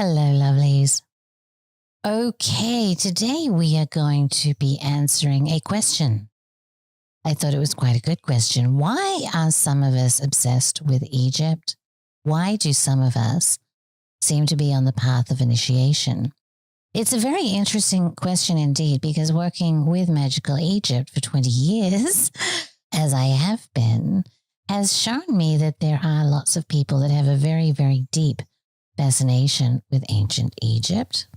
Hello, lovelies. Okay, today we are going to be answering a question. I thought it was quite a good question. Why are some of us obsessed with Egypt? Why do some of us seem to be on the path of initiation? It's a very interesting question indeed, because working with Magical Egypt for 20 years, as I have been, has shown me that there are lots of people that have a very, very deep fascination with ancient Egypt.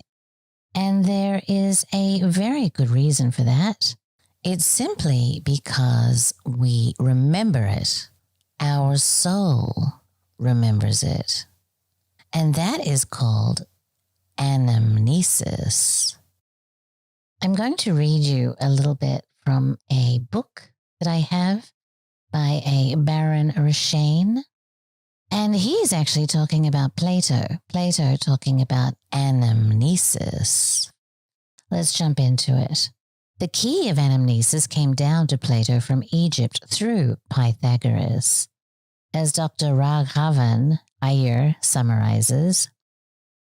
And there is a very good reason for that. It's simply because we remember it. Our soul remembers it. And that is called Anamnesis. I'm going to read you a little bit from a book that I have by a Baron Rachane. And he's actually talking about Plato talking about anamnesis. Let's jump into it. The key of anamnesis came down to Plato from Egypt through Pythagoras. As Dr. Raghavan Iyer summarizes,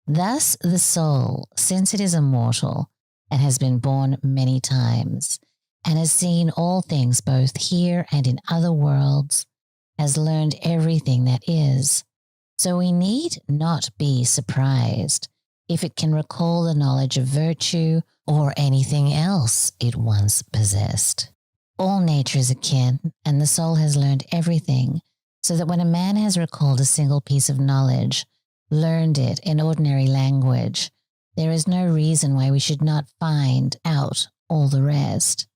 thus the soul, since it is immortal and has been born many times, and has seen all things both here and in other worlds, has learned everything that is, so we need not be surprised if it can recall the knowledge of virtue or anything else it once possessed. All nature is akin, and the soul has learned everything, so that when a man has recalled a single piece of knowledge, learned it in ordinary language, there is no reason why we should not find out all the rest.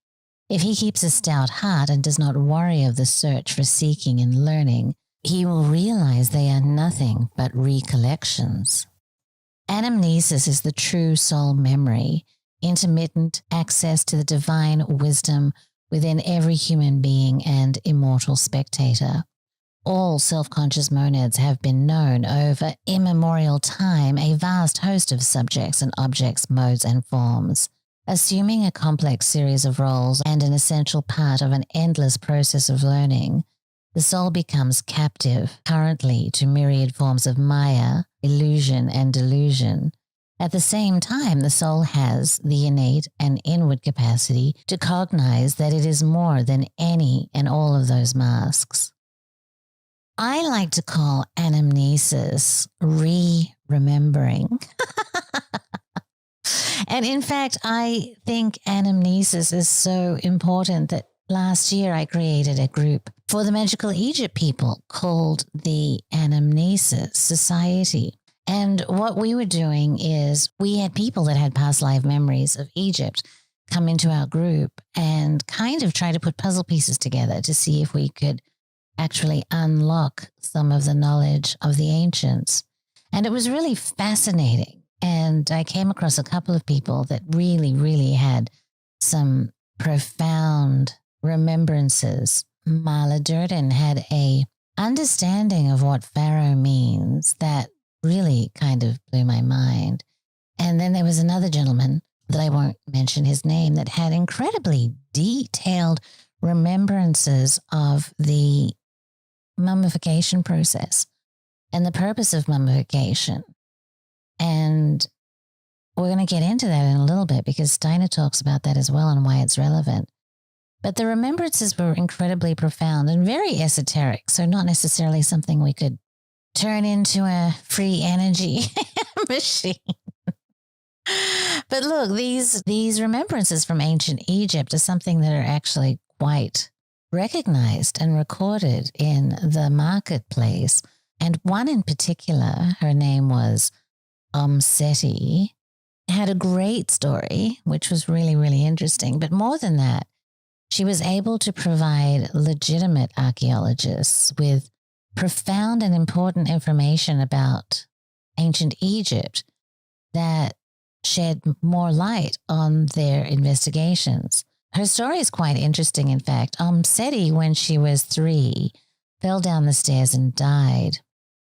If he keeps a stout heart and does not worry of the search for seeking and learning, he will realize they are nothing but recollections. Anamnesis is the true soul memory, intermittent access to the divine wisdom within every human being and immortal spectator. All self-conscious monads have been known over immemorial time, a vast host of subjects and objects, modes and forms. Assuming a complex series of roles and an essential part of an endless process of learning, the soul becomes captive currently to myriad forms of maya, illusion, and delusion. At the same time, the soul has the innate and inward capacity to cognize that it is more than any and all of those masks. I like to call anamnesis remembering. And in fact, I think anamnesis is so important that last year I created a group for the Magical Egypt people called the Anamnesis Society. And what we were doing is we had people that had past life memories of Egypt come into our group and kind of try to put puzzle pieces together to see if we could actually unlock some of the knowledge of the ancients. And it was really fascinating. And I came across a couple of people that really, really had some profound remembrances. Marla Durden had a understanding of what pharaoh means that really kind of blew my mind. And then there was another gentleman that I won't mention his name that had incredibly detailed remembrances of the mummification process and the purpose of mummification. And we're going to get into that in a little bit because Steiner talks about that as well and why it's relevant. But the remembrances were incredibly profound and very esoteric, so not necessarily something we could turn into a free energy machine. But look, these remembrances from ancient Egypt are something that are actually quite recognized and recorded in the marketplace. And one in particular, her name was Omm Seti, had a great story, which was really, really interesting. But more than that, she was able to provide legitimate archaeologists with profound and important information about ancient Egypt that shed more light on their investigations. Her story is quite interesting, in fact. Omm Seti, when she was 3, fell down the stairs and died.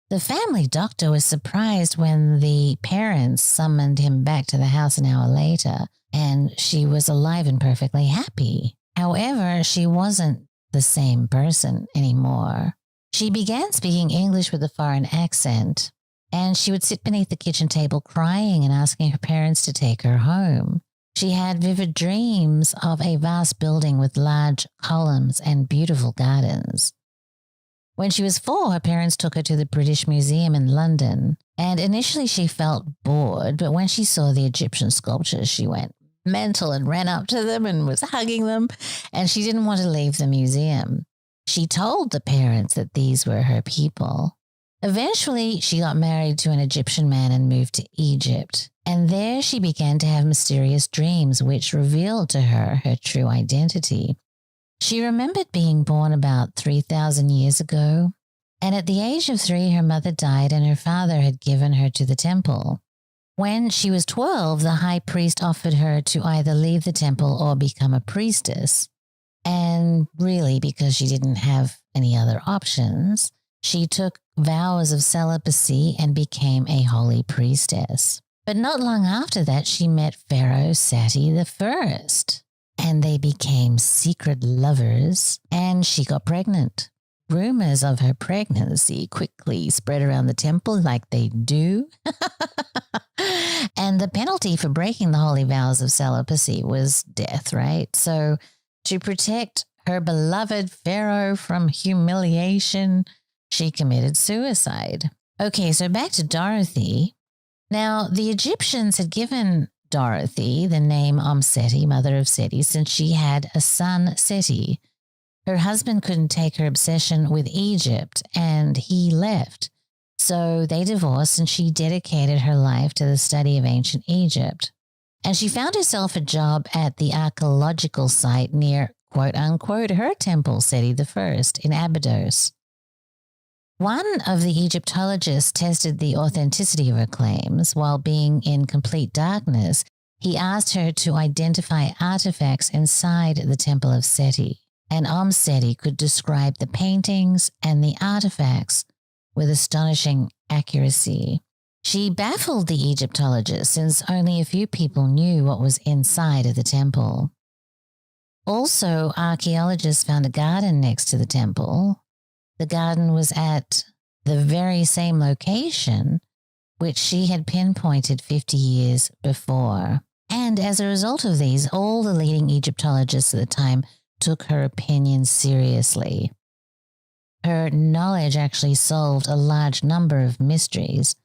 The family doctor was surprised when the parents summoned him back to the house an hour later, and she was alive and perfectly happy. However, she wasn't the same person anymore. She began speaking English with a foreign accent, and she would sit beneath the kitchen table crying and asking her parents to take her home. She had vivid dreams of a vast building with large columns and beautiful gardens. When she was 4, her parents took her to the British Museum in London, and initially she felt bored, but when she saw the Egyptian sculptures, she went mental and ran up to them and was hugging them, and she didn't want to leave the museum. She told the parents that these were her people. Eventually, she got married to an Egyptian man and moved to Egypt, and there she began to have mysterious dreams which revealed to her her true identity. She remembered being born about 3,000 years ago, and at the age of 3, her mother died and her father had given her to the temple. When she was 12, the high priest offered her to either leave the temple or become a priestess. And really, because she didn't have any other options, she took vows of celibacy and became a holy priestess. But not long after that, she met Pharaoh Seti I, and they became secret lovers, and she got pregnant. Rumors of her pregnancy quickly spread around the temple like they do. And the penalty for breaking the holy vows of celibacy was death, right? So to protect her beloved Pharaoh from humiliation, she committed suicide. Okay, so back to Dorothy. Now, the Egyptians had given Dorothy the name Omm Seti, mother of Seti, since she had a son, Seti. Her husband couldn't take her obsession with Egypt, and he left. So they divorced, and she dedicated her life to the study of ancient Egypt. And she found herself a job at the archaeological site near, quote-unquote, her temple, Seti I, in Abydos. One of the Egyptologists tested the authenticity of her claims. While being in complete darkness, he asked her to identify artifacts inside the temple of Seti. And Omm Seti could describe the paintings and the artifacts with astonishing accuracy. She baffled the Egyptologists since only a few people knew what was inside of the temple. Also, archaeologists found a garden next to the temple. The garden was at the very same location which she had pinpointed 50 years before. And as a result of these, all the leading Egyptologists at the time took her opinion seriously. Her knowledge actually solved a large number of mysteries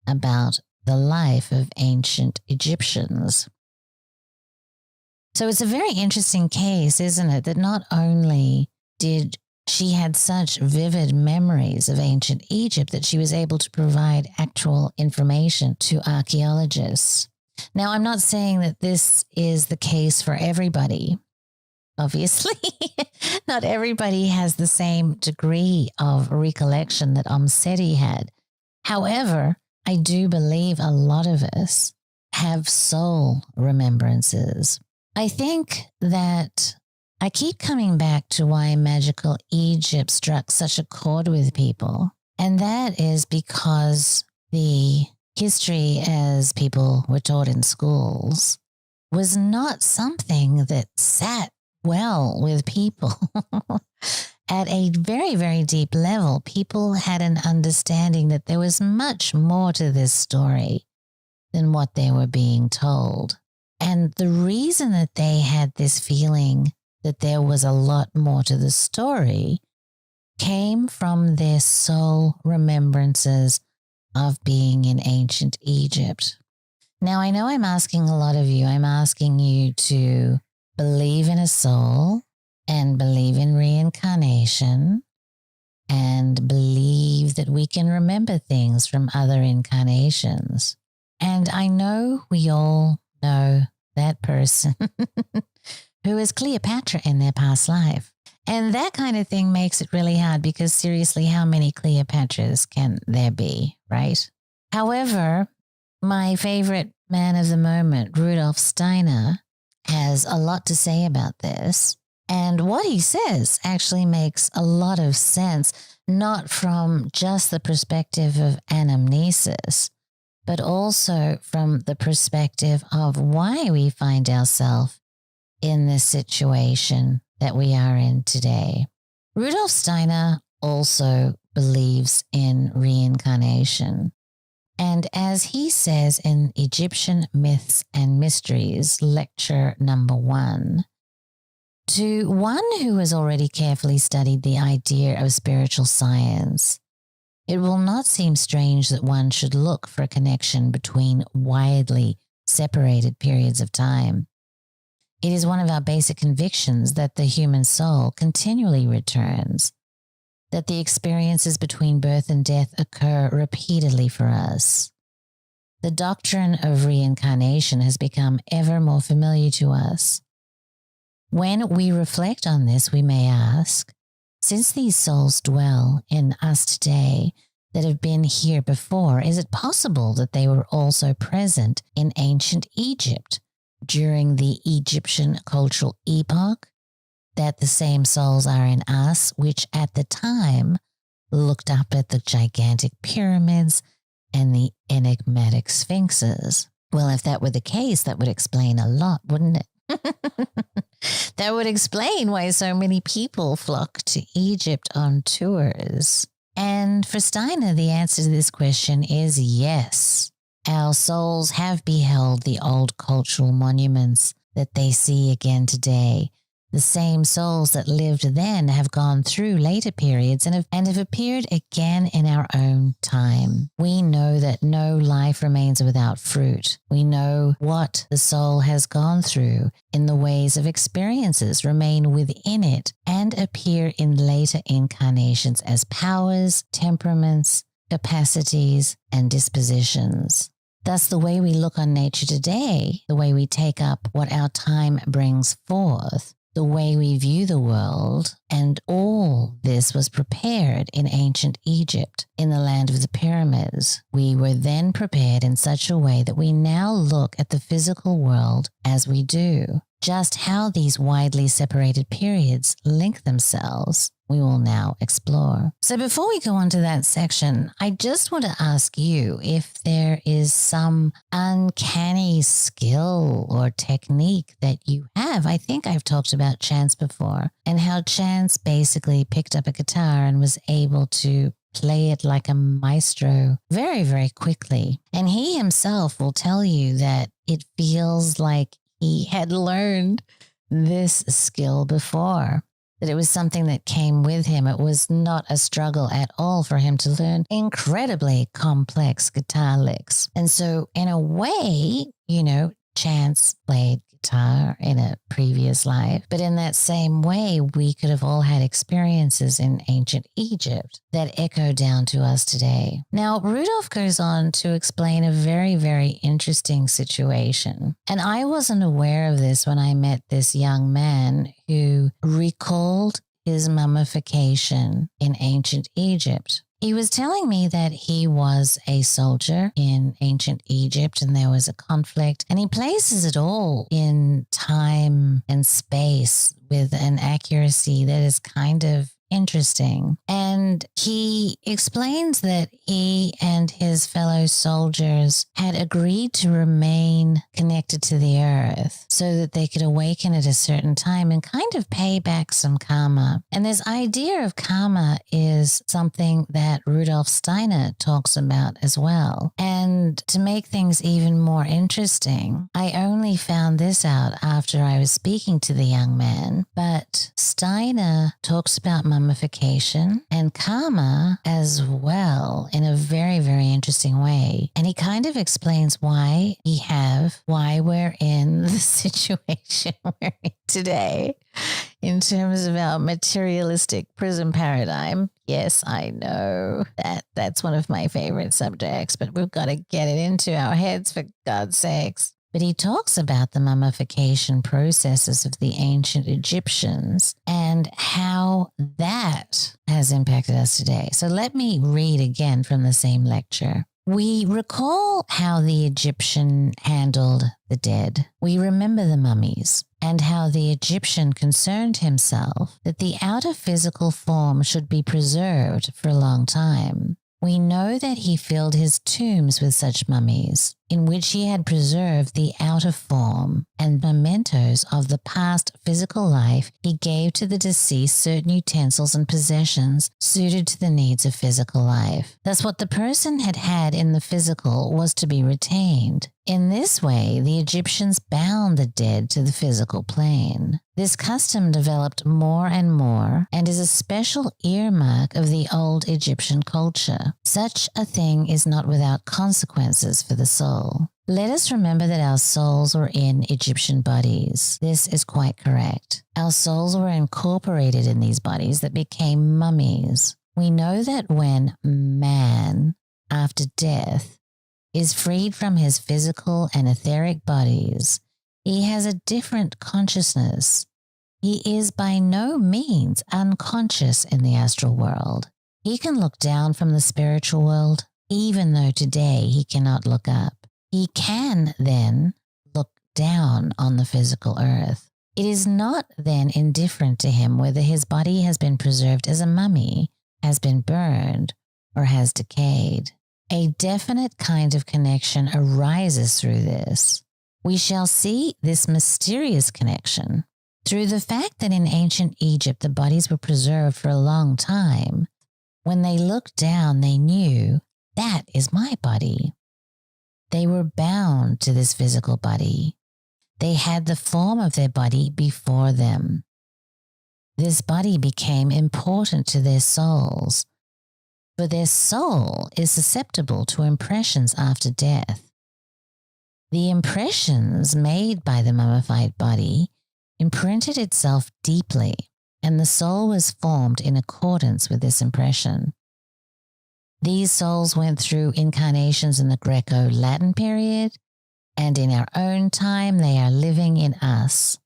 about the life of ancient Egyptians. So it's a very interesting case, isn't it, that not only did she had such vivid memories of ancient Egypt that she was able to provide actual information to archaeologists. Now, I'm not saying that this is the case for everybody. Obviously, not everybody has the same degree of recollection that Omm Seti had. However, I do believe a lot of us have soul remembrances. I think that I keep coming back to why magical Egypt struck such a chord with people. And that is because the history, as people were taught in schools, was not something that sat well with people. At a very, very deep level, people had an understanding that there was much more to this story than what they were being told. And the reason that they had this feeling that there was a lot more to the story came from their soul remembrances of being in ancient Egypt. Now, I know I'm asking a lot of you. I'm asking you to believe in a soul and believe in reincarnation and believe that we can remember things from other incarnations. And I know we all know that person who is Cleopatra in their past life. And that kind of thing makes it really hard because seriously, how many Cleopatras can there be, right? However, my favorite man of the moment, Rudolph Steiner, has a lot to say about this. And what he says actually makes a lot of sense, not from just the perspective of anamnesis, but also from the perspective of why we find ourselves in this situation that we are in today. Rudolf Steiner also believes in reincarnation. And as he says in Egyptian Myths and Mysteries, lecture number 1, to one who has already carefully studied the idea of spiritual science, it will not seem strange that one should look for a connection between widely separated periods of time. It is one of our basic convictions that the human soul continually returns, that the experiences between birth and death occur repeatedly for us. The doctrine of reincarnation has become ever more familiar to us. When we reflect on this, we may ask, since these souls dwell in us today that have been here before, is it possible that they were also present in ancient Egypt during the Egyptian cultural epoch? That the same souls are in us, which at the time looked up at the gigantic pyramids and the enigmatic sphinxes. Well, if that were the case, that would explain a lot, wouldn't it? That would explain why so many people flock to Egypt on tours. And for Steiner, the answer to this question is yes. Our souls have beheld the old cultural monuments that they see again today. The same souls that lived then have gone through later periods and have appeared again in our own time. We know that no life remains without fruit. We know what the soul has gone through in the ways of experiences remain within it and appear in later incarnations as powers, temperaments, capacities, and dispositions. Thus, the way we look on nature today, the way we take up what our time brings forth, the way we view the world, and all this was prepared in ancient Egypt, in the land of the pyramids. We were then prepared in such a way that we now look at the physical world as we do. Just how these widely separated periods link themselves, we will now explore. So before we go on to that section, I just want to ask you if there is some uncanny skill or technique that you have. I think I've talked about Chance before, and how Chance basically picked up a guitar and was able to play it like a maestro very, very quickly. And he himself will tell you that it feels like he had learned this skill before, that it was something that came with him. It was not a struggle at all for him to learn incredibly complex guitar licks. And so in a way, Chance played guitar in a previous life, but in that same way, we could have all had experiences in ancient Egypt that echo down to us today. Now, Rudolph goes on to explain a very, very interesting situation. And I wasn't aware of this when I met this young man who recalled his mummification in ancient Egypt. He was telling me that he was a soldier in ancient Egypt and there was a conflict, and he places it all in time and space with an accuracy that is kind of interesting. And he explains that he and his fellow soldiers had agreed to remain connected to the earth so that they could awaken at a certain time and kind of pay back some karma. And this idea of karma is something that Rudolph Steiner talks about as well. And to make things even more interesting, I only found this out after I was speaking to the young man, but Steiner talks about mummification and karma as well in a very, very interesting way. And he kind of explains why we're in the situation we're in today in terms of our materialistic prison paradigm. Yes, I know that's one of my favorite subjects, but we've got to get it into our heads for God's sakes. But he talks about the mummification processes of the ancient Egyptians and how that has impacted us today. So let me read again from the same lecture. We recall how the Egyptian handled the dead. We remember the mummies and how the Egyptian concerned himself that the outer physical form should be preserved for a long time. We know that he filled his tombs with such mummies. in which he had preserved the outer form and mementos of the past physical life, he gave to the deceased certain utensils and possessions suited to the needs of physical life. Thus, what the person had had in the physical was to be retained. In this way, the Egyptians bound the dead to the physical plane. This custom developed more and more and is a special earmark of the old Egyptian culture. Such a thing is not without consequences for the soul. Let us remember that our souls were in Egyptian bodies. This is quite correct. Our souls were incorporated in these bodies that became mummies. We know that when man, after death, is freed from his physical and etheric bodies, he has a different consciousness. He is by no means unconscious in the astral world. He can look down from the spiritual world, even though today he cannot look up. He can then look down on the physical earth. It is not then indifferent to him whether his body has been preserved as a mummy, has been burned, or has decayed. A definite kind of connection arises through this. We shall see this mysterious connection through the fact that in ancient Egypt the bodies were preserved for a long time. When they looked down, they knew, that is my body. They were bound to this physical body. They had the form of their body before them. This body became important to their souls, for their soul is susceptible to impressions after death. The impressions made by the mummified body imprinted itself deeply, and the soul was formed in accordance with this impression. These souls went through incarnations in the Greco-Latin period, and in our own time they are living in us.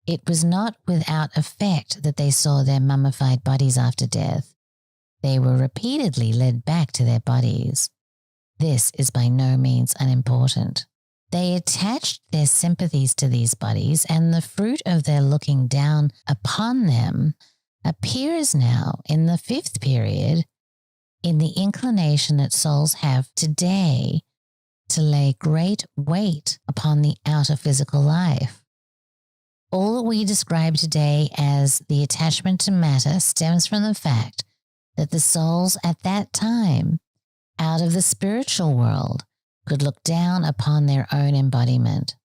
It was not without effect that they saw their mummified bodies after death. They were repeatedly led back to their bodies. This is by no means unimportant. They attached their sympathies to these bodies, and the fruit of their looking down upon them appears now in the fifth period in the inclination that souls have today to lay great weight upon the outer physical life. All that we describe today as the attachment to matter stems from the fact that the souls at that time, out of the spiritual world, could look down upon their own embodiment.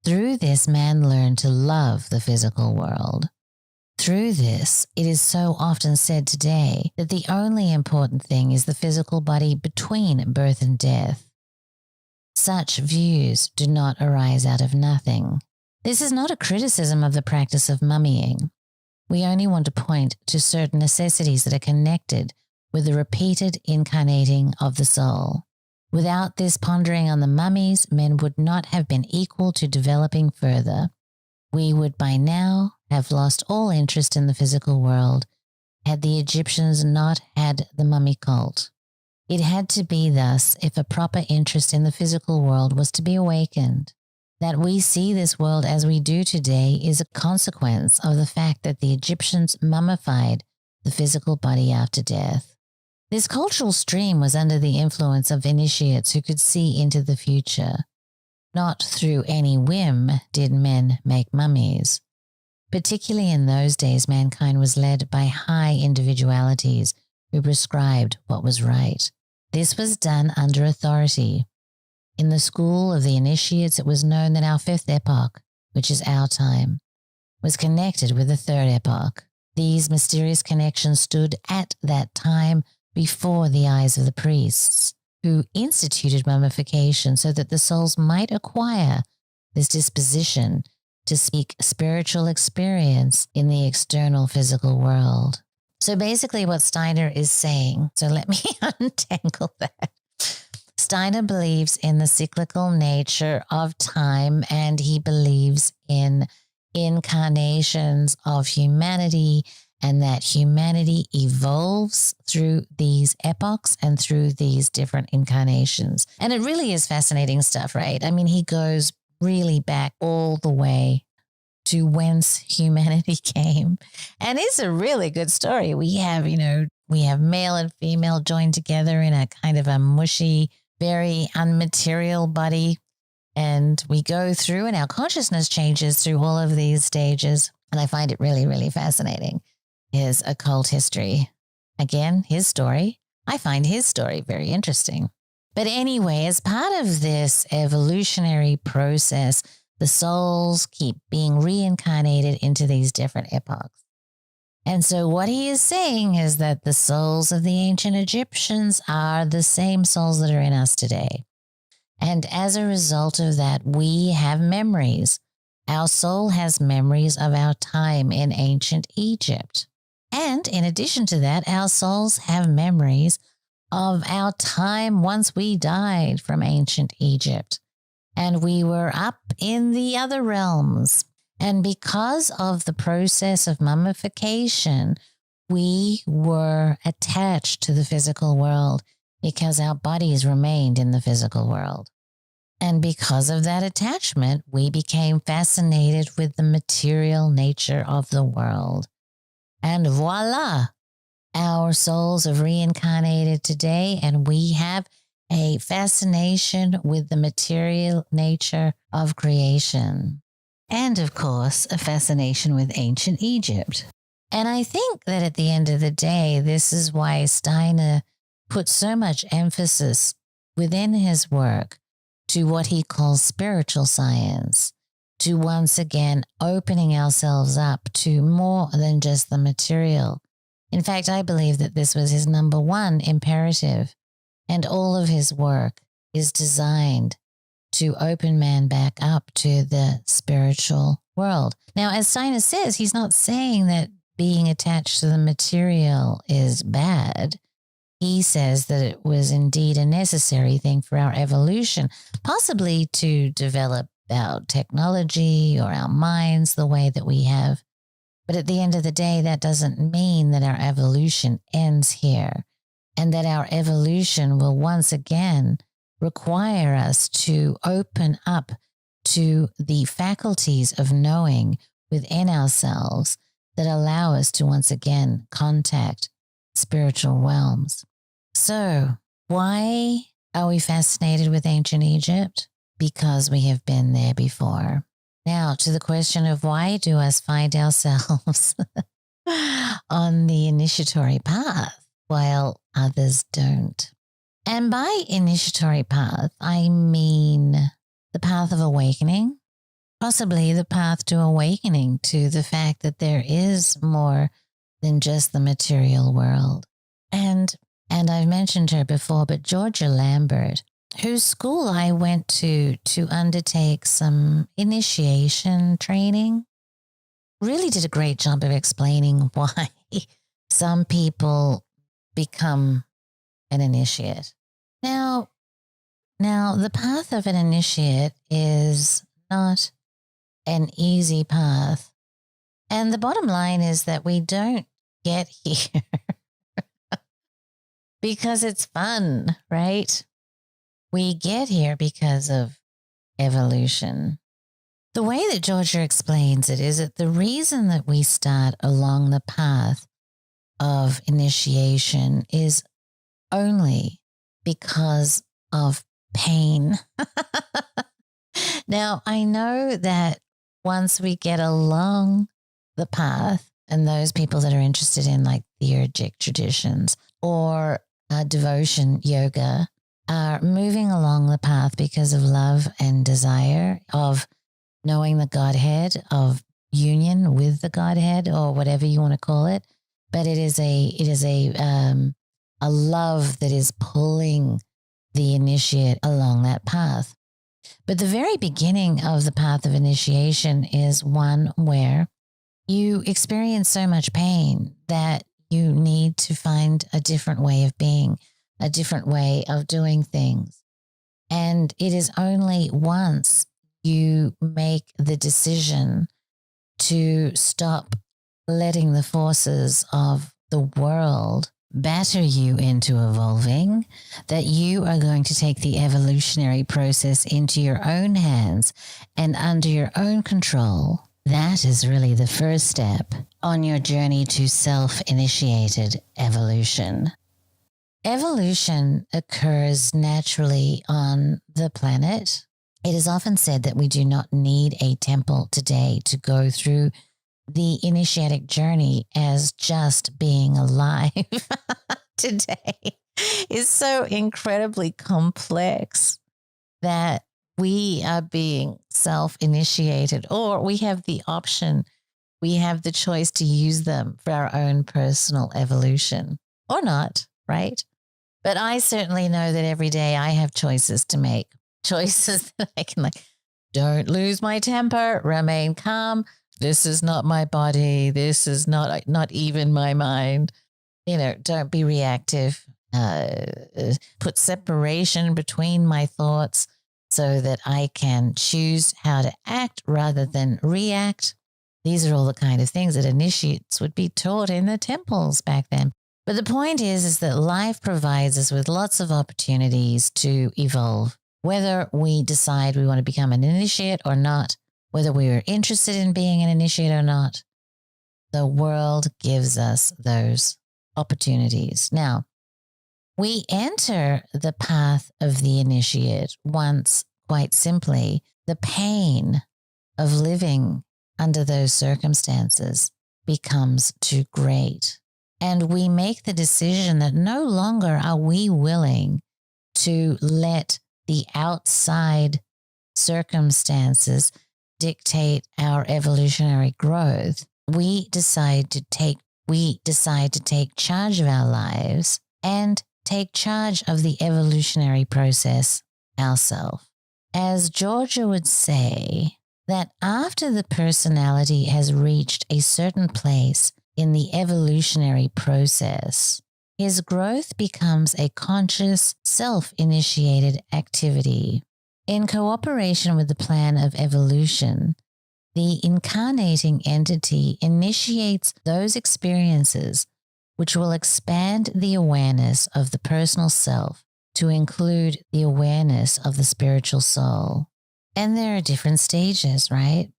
Through this, man learned to love the physical world. Through this, it is so often said today that the only important thing is the physical body between birth and death. Such views do not arise out of nothing. This is not a criticism of the practice of mummying. We only want to point to certain necessities that are connected with the repeated incarnating of the soul. Without this pondering on the mummies, men would not have been equal to developing further. We would by now have lost all interest in the physical world had the Egyptians not had the mummy cult. It had to be thus if a proper interest in the physical world was to be awakened. That we see this world as we do today is a consequence of the fact that the Egyptians mummified the physical body after death. This cultural stream was under the influence of initiates who could see into the future. Not through any whim did men make mummies. Particularly in those days, mankind was led by high individualities who prescribed what was right. This was done under authority. In the school of the initiates, it was known that our fifth epoch, which is our time, was connected with the third epoch. These mysterious connections stood at that time before the eyes of the priests, who instituted mummification so that the souls might acquire this disposition to seek spiritual experience in the external physical world. So basically what Steiner is saying, so let me untangle that. Steiner believes in the cyclical nature of time, and he believes in incarnations of humanity, and that humanity evolves through these epochs and through these different incarnations. And it really is fascinating stuff, right? I mean, he goes really back all the way to whence humanity came. And it's a really good story. We have male and female joined together in a kind of a mushy very unmaterial body. And we go through and our consciousness changes through all of these stages. And I find it really, really fascinating. His occult history. Again, his story. I find his story very interesting. But anyway, as part of this evolutionary process, the souls keep being reincarnated into these different epochs. And so what he is saying is that the souls of the ancient Egyptians are the same souls that are in us today. And as a result of that, we have memories. Our soul has memories of our time in ancient Egypt. And in addition to that, our souls have memories of our time once we died from ancient Egypt. And we were up in the other realms. And because of the process of mummification, we were attached to the physical world because our bodies remained in the physical world. And because of that attachment, we became fascinated with the material nature of the world. And voila, our souls have reincarnated today, and we have a fascination with the material nature of creation. And of course, a fascination with ancient Egypt. And I think that at the end of the day, this is why Steiner put so much emphasis within his work to what he calls spiritual science, to once again opening ourselves up to more than just the material. In fact, I believe that this was his number one imperative, and all of his work is designed to open man back up to the spiritual world. Now, as Steiner says, he's not saying that being attached to the material is bad. He says that it was indeed a necessary thing for our evolution, possibly to develop our technology or our minds the way that we have. But at the end of the day, that doesn't mean that our evolution ends here, and that our evolution will once again require us to open up to the faculties of knowing within ourselves that allow us to once again contact spiritual realms. So, why are we fascinated with ancient Egypt? Because we have been there before. Now, to the question of why do us find ourselves on the initiatory path while others don't? And by initiatory path, I mean the path of awakening, possibly the path to awakening to the fact that there is more than just the material world. And I've mentioned her before, but Georgia Lambert, whose school I went to undertake some initiation training, really did a great job of explaining why some people become an initiate. Now, the path of an initiate is not an easy path. And the bottom line is that we don't get here because it's fun, right? We get here because of evolution. The way that Georgia explains it is that the reason that we start along the path of initiation is only because of pain. Now, I know that once we get along the path, and those people that are interested in like theurgic traditions or devotion yoga are moving along the path because of love and desire, of knowing the Godhead, of union with the Godhead, or whatever you want to call it. But it is a love that is pulling the initiate along that path. But the very beginning of the path of initiation is one where you experience so much pain that you need to find a different way of being, a different way of doing things. And it is only once you make the decision to stop letting the forces of the world batter you into evolving that you are going to take the evolutionary process into your own hands and under your own control. That is really the first step on your journey to self-initiated evolution. Evolution occurs naturally on the planet. It is often said that we do not need a temple today to go through the initiatic journey, as just being alive today is so incredibly complex that we are being self-initiated, or we have the option, we have the choice to use them for our own personal evolution or not, right? But I certainly know that every day I have choices to make, choices that I can, like, don't lose my temper, remain calm. This is not my body. This is not even my mind. Don't be reactive. Put separation between my thoughts so that I can choose how to act rather than react. These are all the kind of things that initiates would be taught in the temples back then. But the point is that life provides us with lots of opportunities to evolve, whether we decide we want to become an initiate or not, whether we are interested in being an initiate or not. The world gives us those opportunities. Now, we enter the path of the initiate once, quite simply, the pain of living under those circumstances becomes too great. And we make the decision that no longer are we willing to let the outside circumstances dictate our evolutionary growth. We decide to take charge of our lives and take charge of the evolutionary process ourselves. As Georgia would say, that after the personality has reached a certain place in the evolutionary process, his growth becomes a conscious, self-initiated activity. In cooperation with the plan of evolution, the incarnating entity initiates those experiences which will expand the awareness of the personal self to include the awareness of the spiritual soul. And there are different stages, right?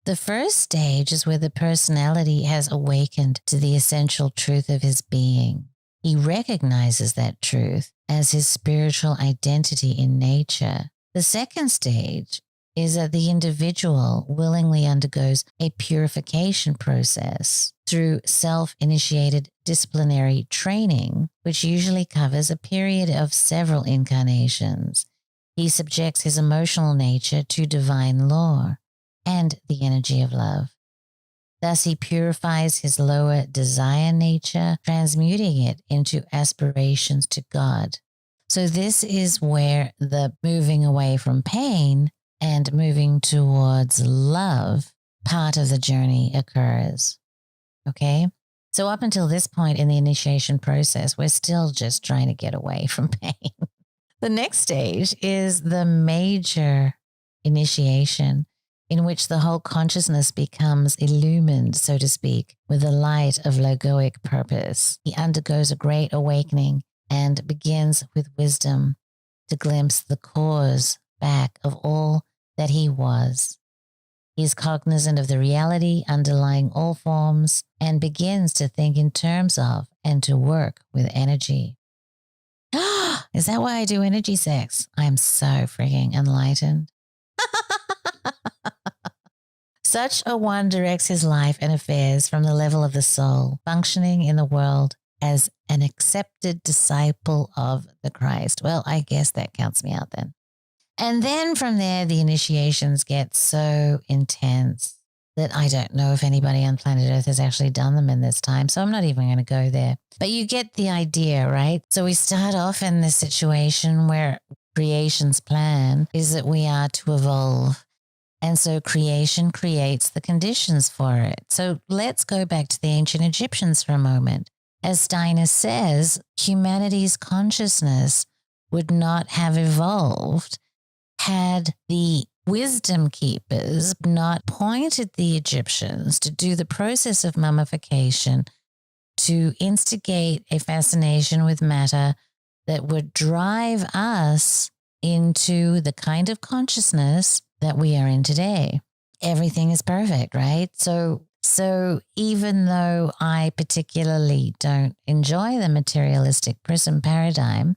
The first stage is where the personality has awakened to the essential truth of his being. He recognizes that truth as his spiritual identity in nature. The second stage is that the individual willingly undergoes a purification process through self-initiated disciplinary training, which usually covers a period of several incarnations. He subjects his emotional nature to divine law and the energy of love. Thus, he purifies his lower desire nature, transmuting it into aspirations to God. So this is where the moving away from pain and moving towards love part of the journey occurs. Okay? So up until this point in the initiation process, we're still just trying to get away from pain. The next stage is the major initiation, in which the whole consciousness becomes illumined, so to speak, with the light of logoic purpose. He undergoes a great awakening and begins with wisdom to glimpse the cause back of all that he was. He is cognizant of the reality underlying all forms and begins to think in terms of and to work with energy. Is that why I do energy sex? I'm so freaking enlightened. Such a one directs his life and affairs from the level of the soul, functioning in the world as an accepted disciple of the Christ. Well, I guess that counts me out then. And then from there, the initiations get so intense that I don't know if anybody on planet Earth has actually done them in this time. So I'm not even going to go there. But you get the idea, right? So we start off in this situation where creation's plan is that we are to evolve. And so creation creates the conditions for it. So let's go back to the ancient Egyptians for a moment. As Steiner says, humanity's consciousness would not have evolved had the wisdom keepers not pointed the Egyptians to do the process of mummification to instigate a fascination with matter that would drive us into the kind of consciousness that we are in today. Everything is perfect, right? So So even though I particularly don't enjoy the materialistic prism paradigm,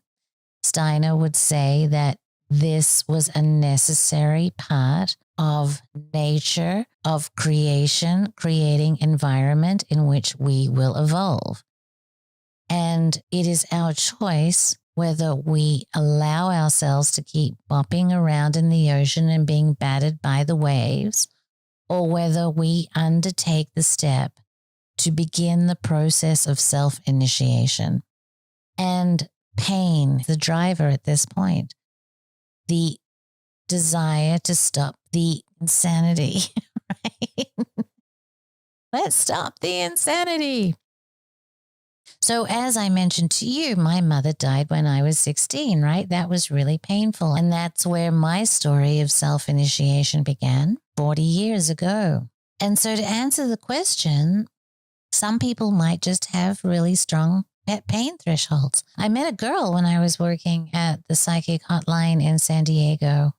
Steiner would say that this was a necessary part of nature, of creation, creating environment in which we will evolve. And it is our choice whether we allow ourselves to keep bopping around in the ocean and being battered by the waves, or whether we undertake the step to begin the process of self-initiation. And pain, the driver at this point, the desire to stop the insanity, right? Let's stop the insanity. So as I mentioned to you, my mother died when I was 16, right? That was really painful. And that's where my story of self-initiation began 40 years ago. And so to answer the question, some people might just have really strong pain thresholds. I met a girl when I was working at the psychic hotline in San Diego.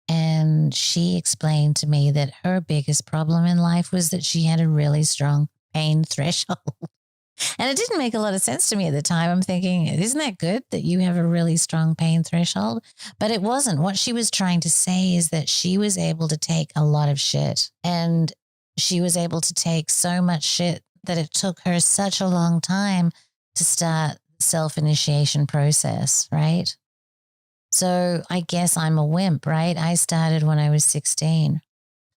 And she explained to me that her biggest problem in life was that she had a really strong pain threshold. And it didn't make a lot of sense to me at the time. I'm thinking, isn't that good that you have a really strong pain threshold? But it wasn't. What she was trying to say is that she was able to take a lot of shit. And she was able to take so much shit that it took her such a long time to start the self-initiation process, right? So I guess I'm a wimp, right? I started when I was 16.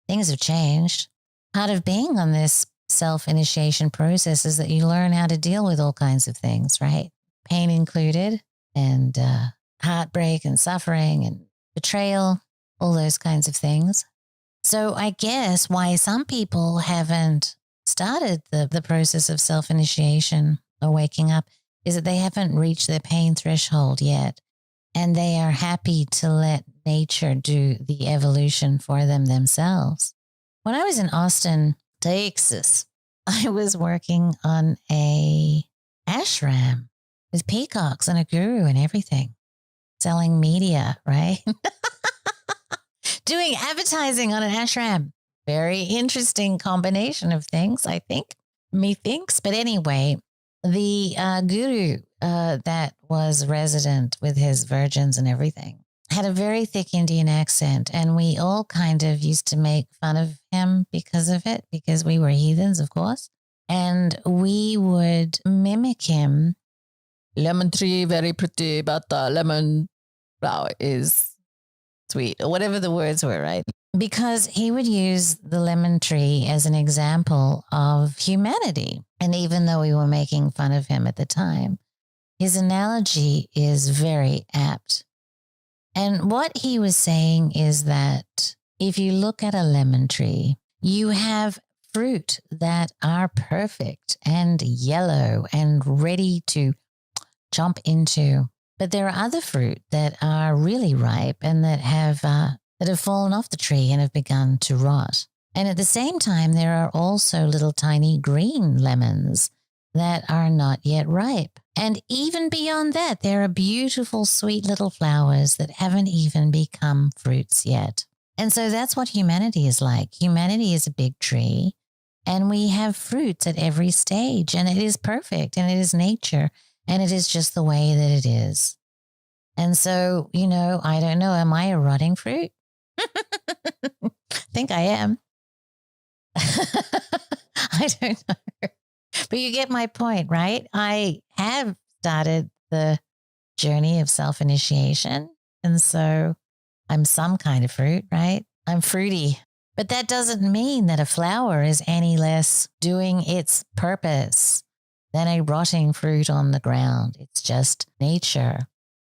Things have changed. Part of being on this self-initiation process is that you learn how to deal with all kinds of things, right? Pain included, and heartbreak and suffering and betrayal, all those kinds of things. So I guess why some people haven't started the process of self-initiation or waking up is that they haven't reached their pain threshold yet. And they are happy to let nature do the evolution for them themselves. When I was in Austin, Texas, I was working on a ashram with peacocks and a guru and everything, selling media, right? Doing advertising on an ashram. Very interesting combination of things, I think. Methinks. But anyway, the guru that was resident with his virgins and everything had a very thick Indian accent, and we all kind of used to make fun of him because of it, because we were heathens, of course. And we would mimic him. Lemon tree, very pretty, but the lemon flower is sweet, or whatever the words were, right? Because he would use the lemon tree as an example of humanity. And even though we were making fun of him at the time, his analogy is very apt. And what he was saying is that if you look at a lemon tree, you have fruit that are perfect and yellow and ready to jump into. But there are other fruit that are really ripe and that have fallen off the tree and have begun to rot. And at the same time, there are also little tiny green lemons that are not yet ripe. And even beyond that, there are beautiful, sweet little flowers that haven't even become fruits yet. And so that's what humanity is like. Humanity is a big tree, and we have fruits at every stage, and it is perfect, and it is nature, and it is just the way that it is. And so, I don't know, am I a rotting fruit? I think I am. I don't know. But you get my point, right? I have started the journey of self-initiation. And so I'm some kind of fruit, right? I'm fruity. But that doesn't mean that a flower is any less doing its purpose than a rotting fruit on the ground. It's just nature.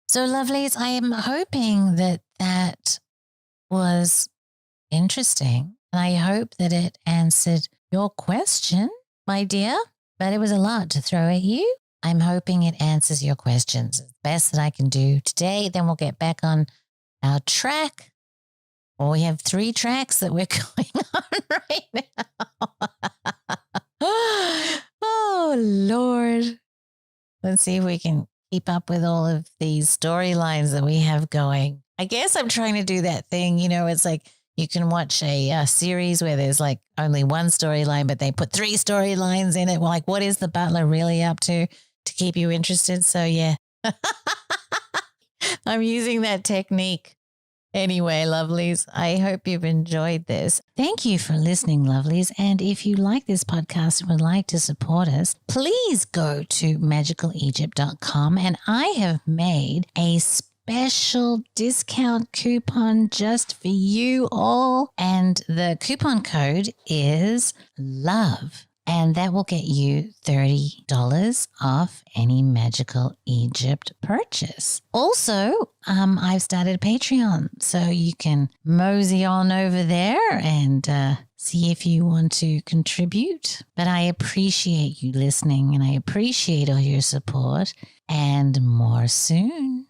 So, lovelies, I am hoping that that was interesting. And I hope that it answered your question, my dear. But it was a lot to throw at you. I'm hoping it answers your questions as best that I can do today. Then we'll get back on our track. Well, we have 3 tracks that we're going on right now. Oh, Lord. Let's see if we can keep up with all of these storylines that we have going. I guess I'm trying to do that thing, it's like You can watch a series where there's like only one storyline, but they put 3 storylines in it. Like, what is the butler really up to keep you interested? So, yeah, I'm using that technique. Anyway, lovelies, I hope you've enjoyed this. Thank you for listening, lovelies. And if you like this podcast and would like to support us, please go to magicalegypt.com. And I have made a special discount coupon just for you all. And the coupon code is LOVE. And that will get you $30 off any Magical Egypt purchase. Also, I've started Patreon, so you can mosey on over there and see if you want to contribute. But I appreciate you listening, and I appreciate all your support, and more soon.